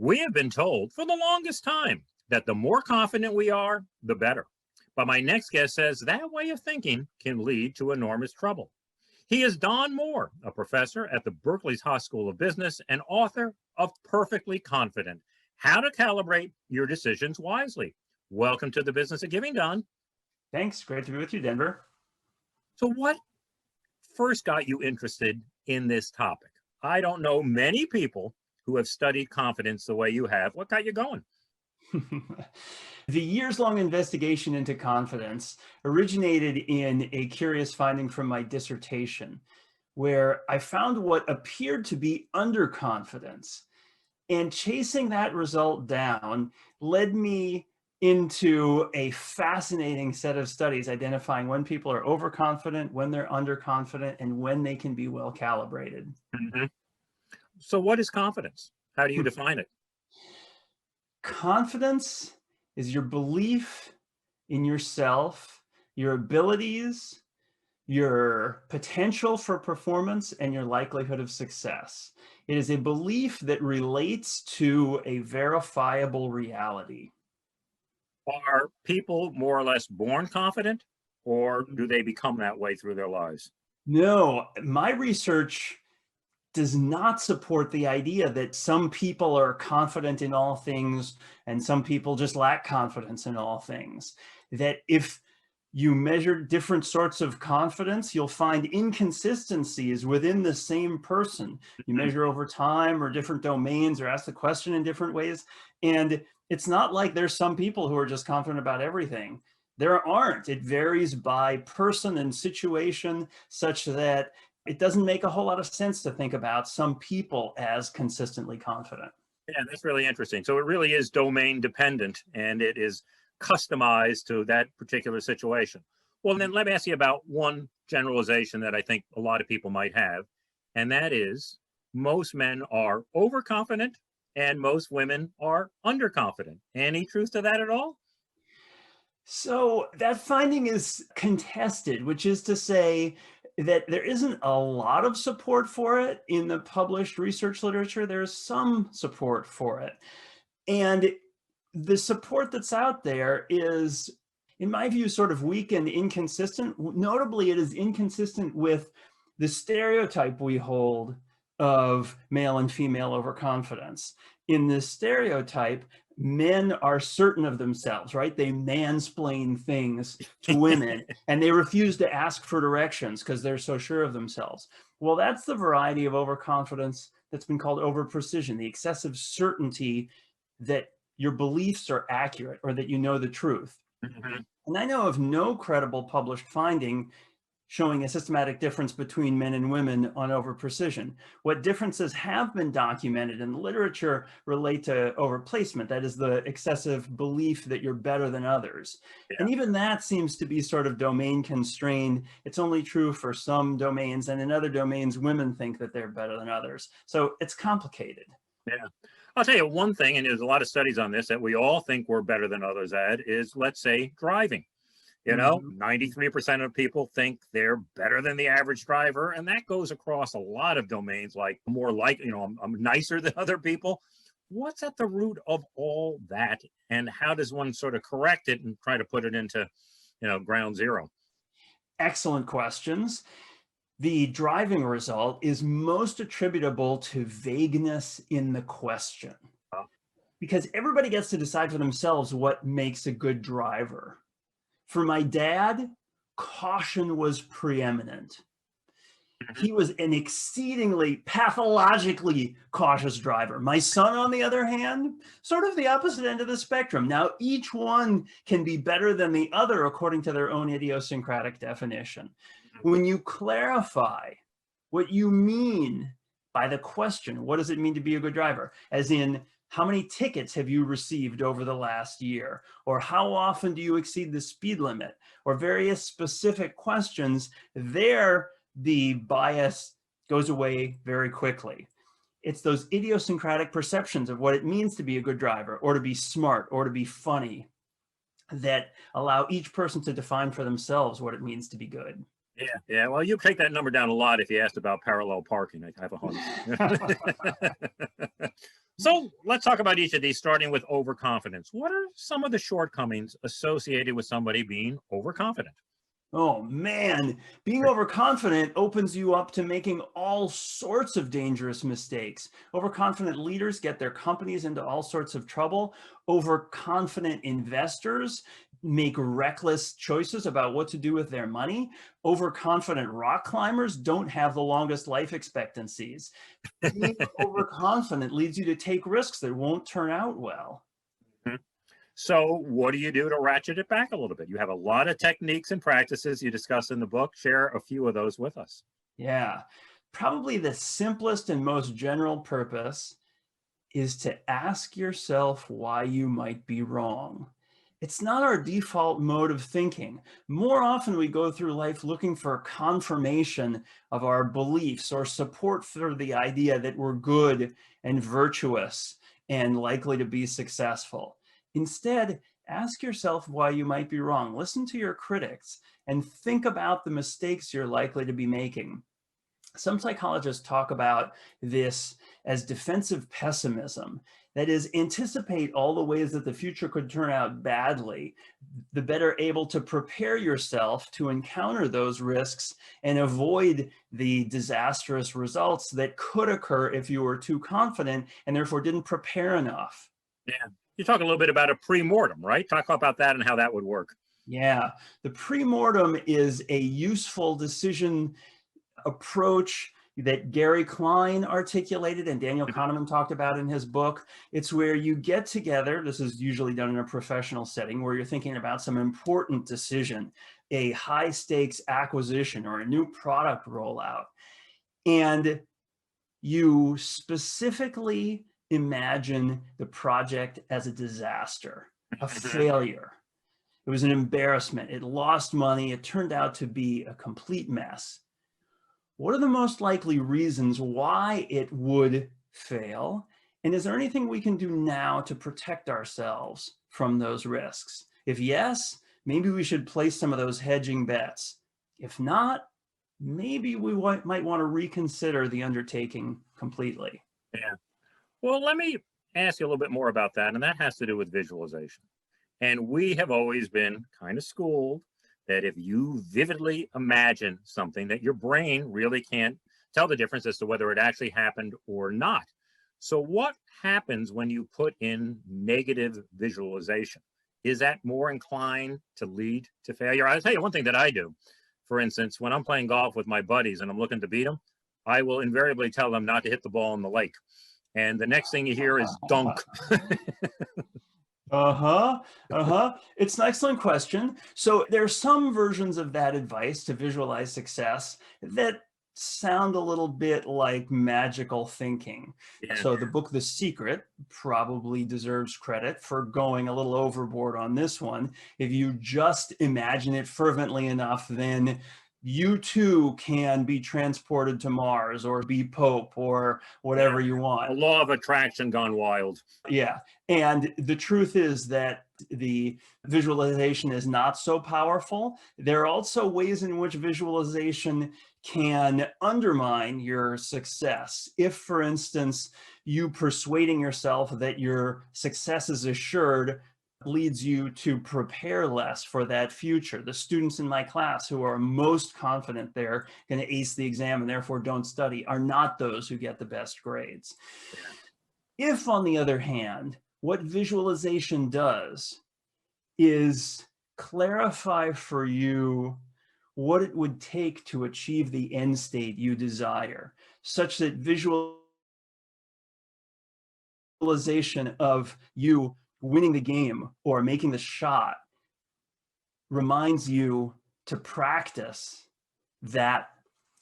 We have been told for the longest time that the more confident we are, the better. But my next guest says that way of thinking can lead to enormous trouble. He is Don Moore, a professor at the Berkeley's Haas School of Business and author of Perfectly Confident: How to Calibrate Your Decisions Wisely. Welcome to the Business of Giving, Don. Thanks. Great to be with you, Denver. So what first got you interested in this topic? I don't know many people who have studied confidence the way you have. What got you going? The years-long investigation into confidence originated in a curious finding from my dissertation, where I found what appeared to be underconfidence. And chasing that result down led me into a fascinating set of studies identifying when people are overconfident, when they're underconfident, and when they can be well calibrated. Mm-hmm. So what is confidence? How do you define it? Confidence is your belief in yourself, your abilities, your potential for performance, and your likelihood of success. It is a belief that relates to a verifiable reality. Are people more or less born confident, or do they become that way through their lives? No, my research does not support the idea that some people are confident in all things and some people just lack confidence in all things. That if you measure different sorts of confidence, you'll find inconsistencies within the same person. You measure over time or different domains or ask the question in different ways. And it's not like there's some people who are just confident about everything. There aren't. It varies by person and situation, such that it doesn't make a whole lot of sense to think about some people as consistently confident. Yeah, that's really interesting. So it really is domain dependent, and it is customized to that particular situation. Well, then let me ask you about one generalization that I think a lot of people might have, and that is most men are overconfident and most women are underconfident. Any truth to that at all? So that finding is contested, which is to say that there isn't a lot of support for it in the published research literature. There's some support for it. And the support that's out there is, in my view, sort of weak and inconsistent. Notably, it is inconsistent with the stereotype we hold of male and female overconfidence. In this stereotype, men are certain of themselves, right? They mansplain things to women and they refuse to ask for directions because they're so sure of themselves. Well, that's the variety of overconfidence that's been called overprecision, the excessive certainty that your beliefs are accurate or that you know the truth. Mm-hmm. And I know of no credible published finding showing a systematic difference between men and women on overprecision. What differences have been documented in the literature relate to overplacement, that is the excessive belief that you're better than others. Yeah. And even that seems to be sort of domain constrained. It's only true for some domains, and in other domains, women think that they're better than others. So it's complicated. Yeah. I'll tell you one thing, and there's a lot of studies on this, that we all think we're better than others at, is, let's say, driving. You know, 93% of people think they're better than the average driver. And that goes across a lot of domains, like more like, I'm nicer than other people. What's at the root of all that? And how does one sort of correct it and try to put it into, ground zero? Excellent questions. The driving result is most attributable to vagueness in the question. Because everybody gets to decide for themselves what makes a good driver. For my dad, caution was preeminent. He was an exceedingly pathologically cautious driver. My son, on the other hand, sort of the opposite end of the spectrum. Now, each one can be better than the other according to their own idiosyncratic definition. When you clarify what you mean by the question, what does it mean to be a good driver? As in, how many tickets have you received over the last year? Or how often do you exceed the speed limit? Or various specific questions, there the bias goes away very quickly. It's those idiosyncratic perceptions of what it means to be a good driver, or to be smart, or to be funny, that allow each person to define for themselves what it means to be good. Yeah. Well, you take that number down a lot if you asked about parallel parking. I have a hunch. So let's talk about each of these, starting with overconfidence. What are some of the shortcomings associated with somebody being overconfident? Oh man, being overconfident opens you up to making all sorts of dangerous mistakes. Overconfident leaders get their companies into all sorts of trouble. Overconfident investors make reckless choices about what to do with their money. Overconfident rock climbers don't have the longest life expectancies. Being overconfident leads you to take risks that won't turn out well. Mhm. So, what do you do to ratchet it back a little bit? You have a lot of techniques and practices you discuss in the book. Share a few of those with us. Yeah, probably the simplest and most general purpose is to ask yourself why you might be wrong. It's not our default mode of thinking. More often we go through life looking for confirmation of our beliefs or support for the idea that we're good and virtuous and likely to be successful. Instead, ask yourself why you might be wrong. Listen to your critics and think about the mistakes you're likely to be making. Some psychologists talk about this as defensive pessimism. That is, anticipate all the ways that the future could turn out badly, the better able to prepare yourself to encounter those risks and avoid the disastrous results that could occur if you were too confident and therefore didn't prepare enough. Yeah. You talk a little bit about a pre-mortem, right? Talk about that and how that would work. Yeah, the pre-mortem is a useful decision approach that Gary Klein articulated and Daniel Kahneman talked about in his book. It's where you get together, this is usually done in a professional setting, where you're thinking about some important decision, a high stakes acquisition or a new product rollout. And you specifically imagine the project as a disaster, a failure. It was an embarrassment. It lost money. It turned out to be a complete mess. What are the most likely reasons why it would fail? And is there anything we can do now to protect ourselves from those risks? If yes, maybe we should place some of those hedging bets. If not, maybe we might want to reconsider the undertaking completely. Yeah. Well, let me ask you a little bit more about that, and that has to do with visualization. And we have always been kind of schooled that if you vividly imagine something, that your brain really can't tell the difference as to whether it actually happened or not. So, what happens when you put in negative visualization? Is that more inclined to lead to failure? I'll tell you one thing that I do. For instance, when I'm playing golf with my buddies and I'm looking to beat them, I will invariably tell them not to hit the ball in the lake. And the next thing you hear is dunk. It's an excellent question. So there are some versions of that advice to visualize success that sound a little bit like magical thinking. Yeah. So the book The Secret probably deserves credit for going a little overboard on this one. If you just imagine it fervently enough, then you too can be transported to Mars or be Pope or whatever you want. A law of attraction gone wild. Yeah. And the truth is that the visualization is not so powerful. There are also ways in which visualization can undermine your success. If, for instance, you persuading yourself that your success is assured leads you to prepare less for that future. The students in my class who are most confident they're going to ace the exam and therefore don't study are not those who get the best grades. If, on the other hand, what visualization does is clarify for you what it would take to achieve the end state you desire, such that visualization of you winning the game or making the shot reminds you to practice that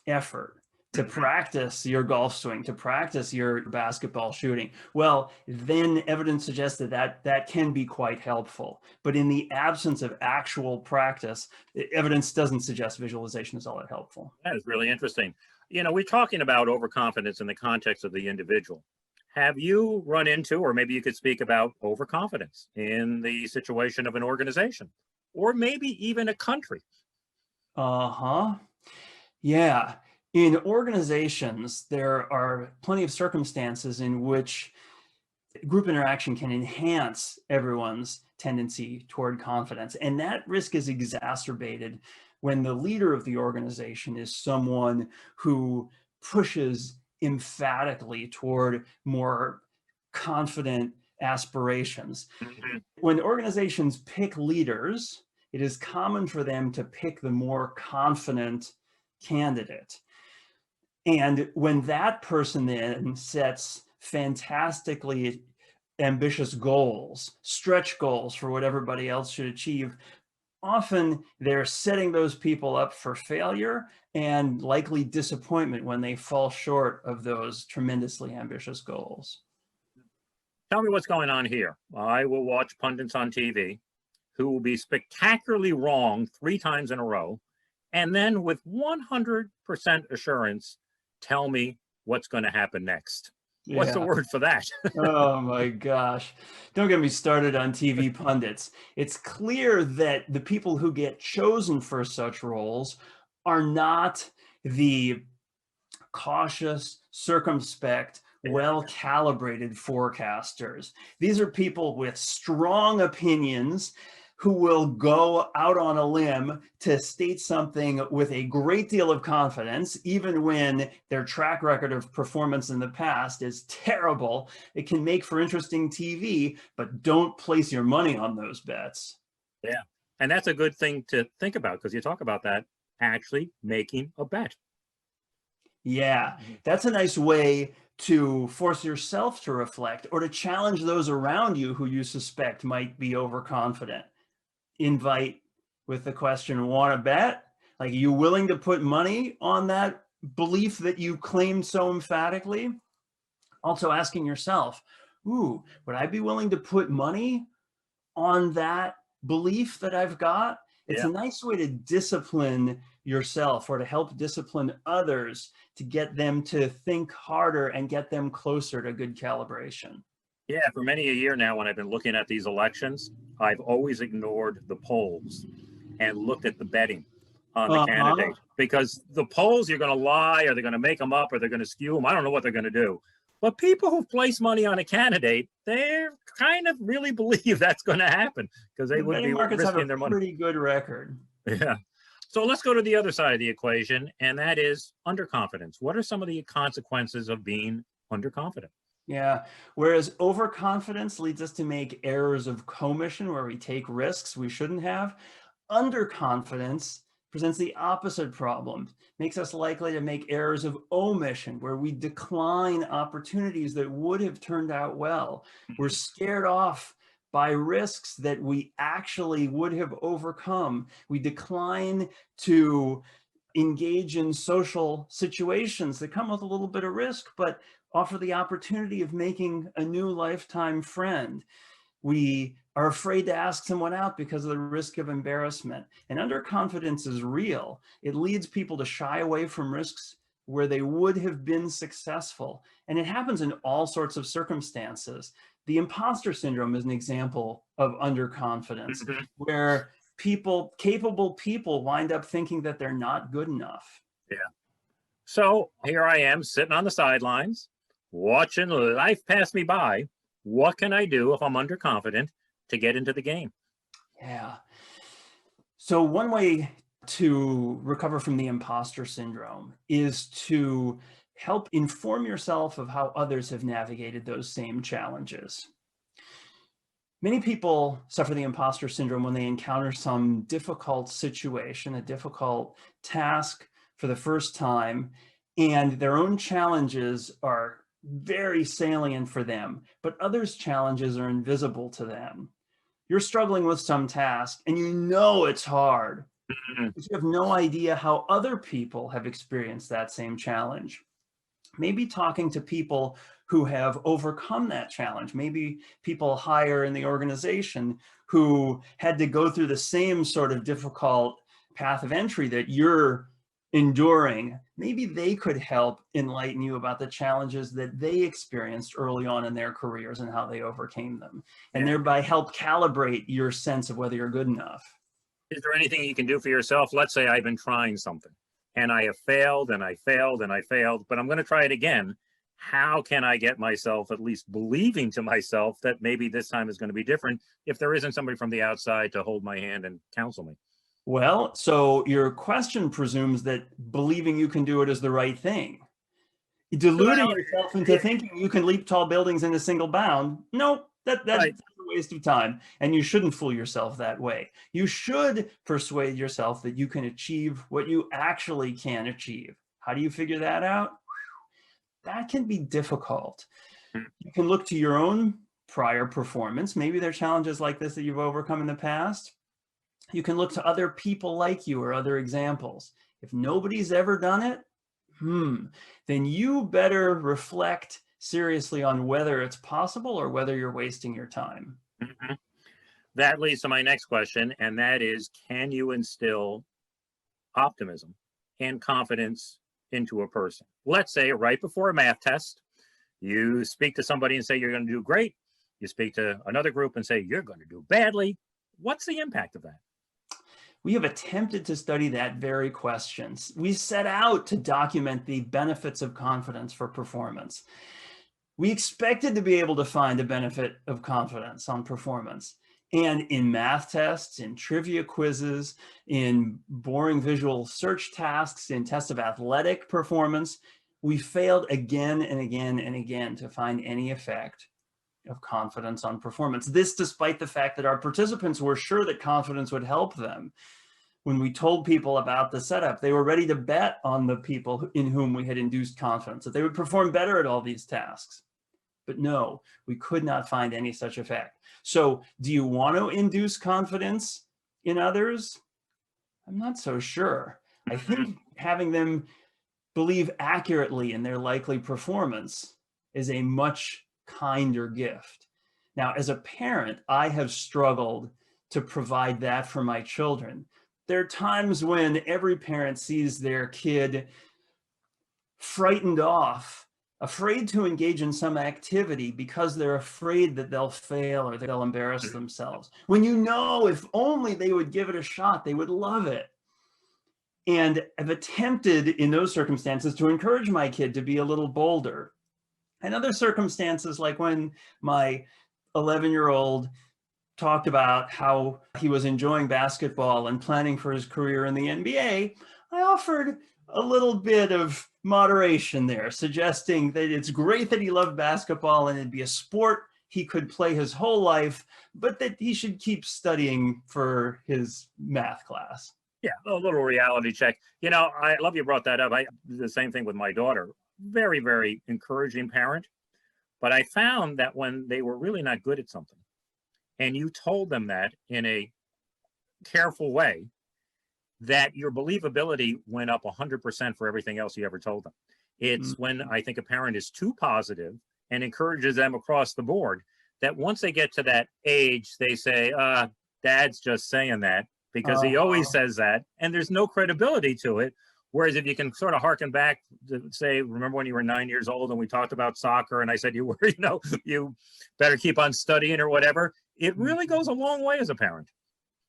effort, to practice your golf swing, to practice your basketball shooting. Well, then evidence suggests that can be quite helpful. But in the absence of actual practice, evidence doesn't suggest visualization is all that helpful. That is really interesting. You know, we're talking about overconfidence in the context of the individual. Have you run into, or maybe you could speak about overconfidence in the situation of an organization, or maybe even a country? Yeah. In organizations, there are plenty of circumstances in which group interaction can enhance everyone's tendency toward confidence. And that risk is exacerbated when the leader of the organization is someone who pushes emphatically toward more confident aspirations. Mm-hmm. When organizations pick leaders, it is common for them to pick the more confident candidate. And when that person then sets fantastically ambitious goals, stretch goals for what everybody else should achieve, often they're setting those people up for failure and likely disappointment when they fall short of those tremendously ambitious goals. Tell me what's going on here. I will watch pundits on TV who will be spectacularly wrong 3 times in a row, and then with 100% assurance, tell me what's going to happen next. What's the word for that? Oh my gosh. Don't get me started on TV pundits. It's clear that the people who get chosen for such roles are not the cautious, circumspect, well-calibrated forecasters. These are people with strong opinions who will go out on a limb to state something with a great deal of confidence, even when their track record of performance in the past is terrible. It can make for interesting TV, but don't place your money on those bets. Yeah, and that's a good thing to think about, because you talk about that, actually making a bet. Yeah, that's a nice way to force yourself to reflect or to challenge those around you who you suspect might be overconfident. Invite with the question, want to bet? Like, are you willing to put money on that belief that you claimed so emphatically? Also asking yourself, ooh, would I be willing to put money on that belief that I've got? It's a nice way to discipline yourself or to help discipline others to get them to think harder and get them closer to good calibration. Yeah, for many a year now, when I've been looking at these elections, I've always ignored the polls and looked at the betting on the candidate, because the polls, you're going to lie, or they're going to make them up, or they're going to skew them. I don't know what they're going to do. But people who place money on a candidate, they kind of really believe that's going to happen, because they would be risking their money. Pretty good record. Yeah. So let's go to the other side of the equation, and that is underconfidence. What are some of the consequences of being underconfident? Yeah, whereas overconfidence leads us to make errors of commission where we take risks we shouldn't have, underconfidence presents the opposite problem, makes us likely to make errors of omission where we decline opportunities that would have turned out well. We're scared off by risks that we actually would have overcome. We decline to engage in social situations that come with a little bit of risk, but offer the opportunity of making a new lifetime friend. We are afraid to ask someone out because of the risk of embarrassment. And underconfidence is real. It leads people to shy away from risks where they would have been successful. And it happens in all sorts of circumstances. The imposter syndrome is an example of underconfidence, where capable people wind up thinking that they're not good enough. Yeah. So here I am sitting on the sidelines, watching life pass me by. What can I do if I'm underconfident to get into the game? Yeah. So one way to recover from the imposter syndrome is to help inform yourself of how others have navigated those same challenges. Many people suffer the imposter syndrome when they encounter some difficult situation, a difficult task for the first time, and their own challenges are very salient for them, but others' challenges are invisible to them. You're struggling with some task and you know it's hard, but you have no idea how other people have experienced that same challenge. Maybe talking to people who have overcome that challenge, maybe people higher in the organization who had to go through the same sort of difficult path of entry that you're enduring, maybe they could help enlighten you about the challenges that they experienced early on in their careers and how they overcame them, and thereby help calibrate your sense of whether you're good enough. Is there anything you can do for yourself? Let's say I've been trying something and I have failed and I failed and I failed, but I'm going to try it again. how can I get myself at least believing to myself that maybe this time is going to be different if there isn't somebody from the outside to hold my hand and counsel me? Well, so your question presumes that believing you can do it is the right thing. Deluding Well, yourself into thinking you can leap tall buildings in a single bound, nope, that's right. a waste of time. And you shouldn't fool yourself that way. You should persuade yourself that you can achieve what you actually can achieve. How do you figure that out? That can be difficult. You can look to your own prior performance. Maybe there are challenges like this that you've overcome in the past. You can look to other people like you or other examples. If nobody's ever done it, then you better reflect seriously on whether it's possible or whether you're wasting your time. Mhm. That leads to my next question, and that is, can you instill optimism and confidence into a person? Let's say right before a math test, you speak to somebody and say you're going to do great. You speak to another group and say you're going to do badly. What's the impact of that? We have attempted to study that very question. We set out to document the benefits of confidence for performance. We expected to be able to find a benefit of confidence on performance. And in math tests, in trivia quizzes, in boring visual search tasks, in tests of athletic performance, we failed again and again and again to find any effect of confidence on performance. This despite the fact that our participants were sure that confidence would help them. When we told people about the setup, they were ready to bet on the people in whom we had induced confidence, that they would perform better at all these tasks. But no, we could not find any such effect. So do you want to induce confidence in others? I'm not so sure. I think having them believe accurately in their likely performance is a much kinder gift. Now, as a parent, I have struggled to provide that for my children. There are times when every parent sees their kid frightened off, afraid to engage in some activity because they're afraid that they'll fail or they'll embarrass themselves. When you know if only they would give it a shot, they would love it. And I've attempted in those circumstances to encourage my kid to be a little bolder. And other circumstances, like when my 11-year-old talked about how he was enjoying basketball and planning for his career in the NBA, I offered a little bit of moderation there, suggesting that it's great that he loved basketball and it'd be a sport he could play his whole life, but that he should keep studying for his math class. Yeah, a little reality check. I love you brought that up. I do the same thing with my daughter. Very, very encouraging parent. But I found that when they were really not good at something, and you told them that in a careful way, that your believability went up 100% for everything else you ever told them. It's when I think a parent is too positive and encourages them across the board that once they get to that age, they say, Dad's just saying that because he always says that, and there's no credibility to it. Whereas if you can sort of harken back to say, remember when you were 9 years old and we talked about soccer and I said you better keep on studying or whatever, it really goes a long way as a parent.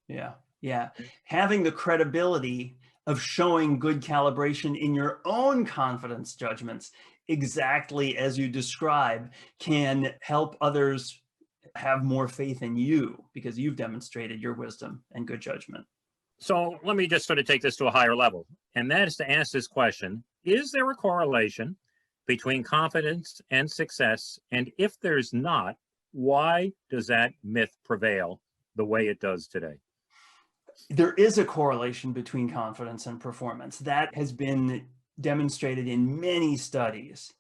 Yeah. Having the credibility of showing good calibration in your own confidence judgments, exactly as you describe, can help others have more faith in you because you've demonstrated your wisdom and good judgment. So let me just sort of take this to a higher level. And that is to ask this question: is there a correlation between confidence and success? And if there's not, why does that myth prevail the way it does today? There is a correlation between confidence and performance. That has been demonstrated in many studies.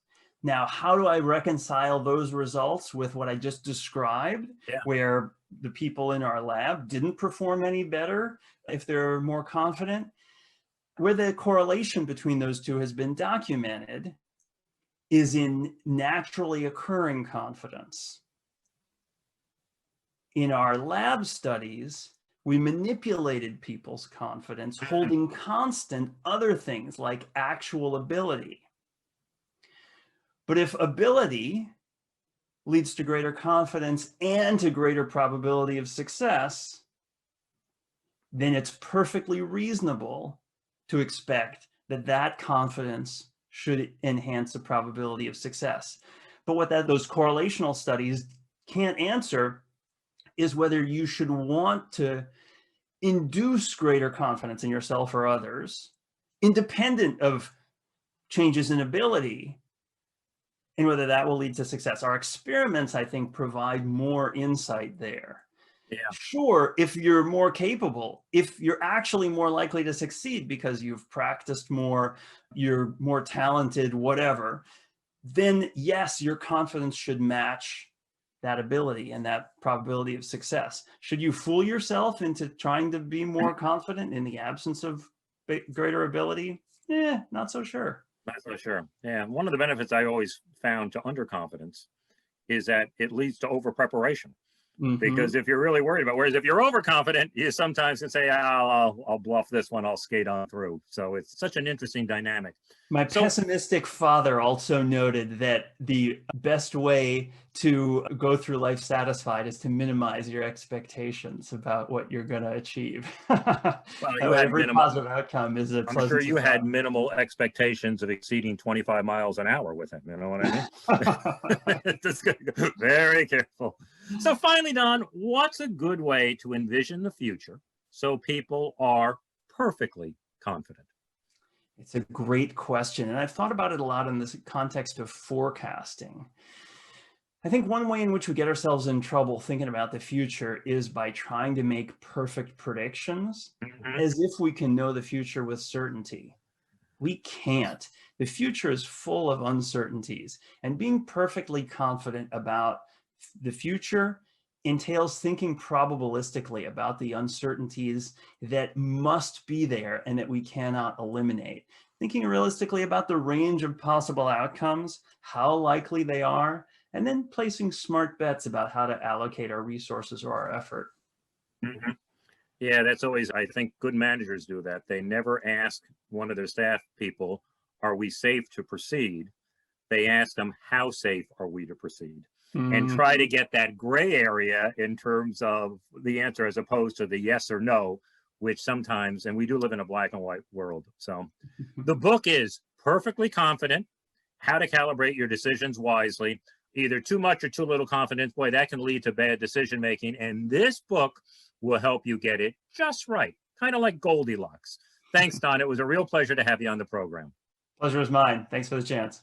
Now, how do I reconcile those results with what I just described, where the people in our lab didn't perform any better if they're more confident? Where the correlation between those two has been documented is in naturally occurring confidence. In our lab studies, we manipulated people's confidence, holding constant other things like actual ability. But if ability leads to greater confidence and to greater probability of success, then it's perfectly reasonable to expect that that confidence should enhance the probability of success. But what those correlational studies can't answer is whether you should want to induce greater confidence in yourself or others, independent of changes in ability, and whether that will lead to success. Our experiments, I think, provide more insight there. Yeah. Sure, if you're more capable, if you're actually more likely to succeed because you've practiced more, you're more talented, whatever, then yes, your confidence should match that ability and that probability of success. Should you fool yourself into trying to be more confident in the absence of greater ability? Not so sure. Not so sure. Yeah. One of the benefits I always found to underconfidence is that it leads to over preparation. Because if you're really worried about, whereas if you're overconfident, you sometimes can say, I'll bluff this one, I'll skate on through. So it's such an interesting dynamic. My pessimistic father also noted that the best way to go through life satisfied is to minimize your expectations about what you're going to achieve. Well, you had every minimal, positive outcome is a I'm sure you had minimal expectations of exceeding 25 miles an hour with him. You know what I mean? Just very careful. So finally, Don, what's a good way to envision the future so people are perfectly confident? It's a great question. And I've thought about it a lot in this context of forecasting. I think one way in which we get ourselves in trouble thinking about the future is by trying to make perfect predictions as if we can know the future with certainty. We can't. The future is full of uncertainties, and being perfectly confident about the future entails thinking probabilistically about the uncertainties that must be there and that we cannot eliminate. Thinking realistically about the range of possible outcomes, how likely they are, and then placing smart bets about how to allocate our resources or our effort. Yeah, that's always, I think good managers do that. They never ask one of their staff people, are we safe to proceed? They ask them, how safe are we to proceed? And try to get that gray area in terms of the answer as opposed to the yes or no, which sometimes, and we do live in a black and white world. So the book is Perfectly Confident, How to Calibrate Your Decisions Wisely. Either too much or too little confidence, boy, that can lead to bad decision making. And this book will help you get it just right, kind of like Goldilocks. Thanks, Don. It was a real pleasure to have you on the program. Pleasure is mine. Thanks for the chance.